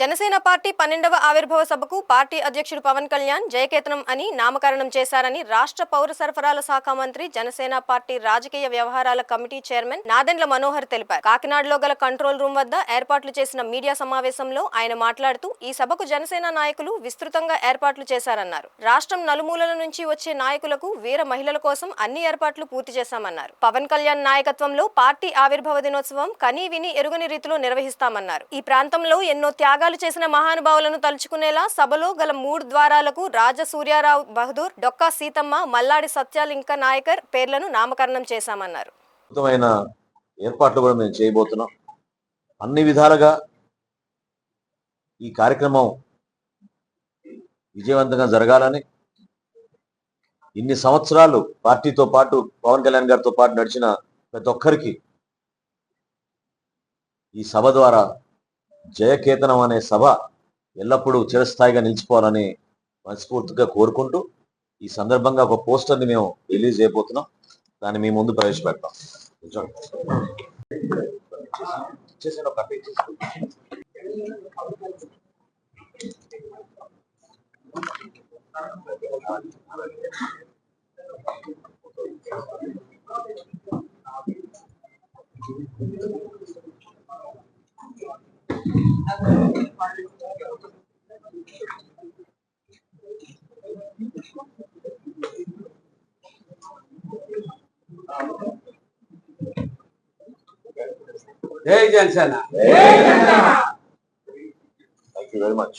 Janasena party 12వ ఆవిర్భావ సభకు party అధ్యక్షుడు పవన్ కళ్యాణ్ జయకేతనం అని నామకరణం చేశారని రాష్ట్ర పౌర సరఫరాల శాఖ మంత్రి జనసేన పార్టీ రాజకీయ వ్యవహారాల కమిటీ చైర్మన్ నాదెండ్ల మనోహర్ తెలిపారు. కాకినాడలో గల కంట్రోల్ రూమ్ వద్ద ఏర్పాట్లు చేసిన మీడియా సమావేశంలో ఆయన మాట్లాడుతూ ఈ సభకు జనసేన నాయకులు విస్తృతంగా ఏర్పాట్లు చేశారన్నారు. రాష్ట్రం నలుమూలల నుంచి వచ్చే నాయకులకు వీర మహిళల కోసం అన్ని ఏర్పాట్లు పూర్తి చేశామన్నారు. పవన్ కళ్యాణ్ నాయకత్వంలో పార్టీ ఆవిర్భావ దినోత్సవం కనీ విని ఎరుగని రీతిలో నిర్వహిస్తామన్నారు. ఈ ప్రాంతంలో ఎన్నో త్యాగాలు చేసిన మహానుభావులను తలుచుకునేలా సభలో గల 3 ద్వారాలకు రాజసూర్యారావు బహదూర్, డొక్కా సీతమ్మ, మల్లాడి సత్యాలింక నాయకర్ పేర్లను నామకరణం చేశామన్నారు. అద్భుతమైన ఏర్పాట్లు కూడా మేము చేయబోతున్నాం. అన్ని విధాలుగా ఈ కార్యక్రమం విజయవంతంగా జరగాలని, ఇన్ని సంవత్సరాలు పార్టీతో పాటు పవన్ కళ్యాణ్ గారితో పాటు నడిచిన ప్రతి ఒక్కరికి ఈ సభ ద్వారా జయకేతనం అనే సభ ఎల్లప్పుడూ చిరస్థాయిగా నిలిచిపోవాలని మనస్ఫూర్తిగా కోరుకుంటూ ఈ సందర్భంగా ఒక పోస్టర్ని మేము రిలీజ్ చేయబోతున్నాం. దాన్ని మీ ముందు ప్రవేశపెడతాం. జై Janasena. Thank you very much.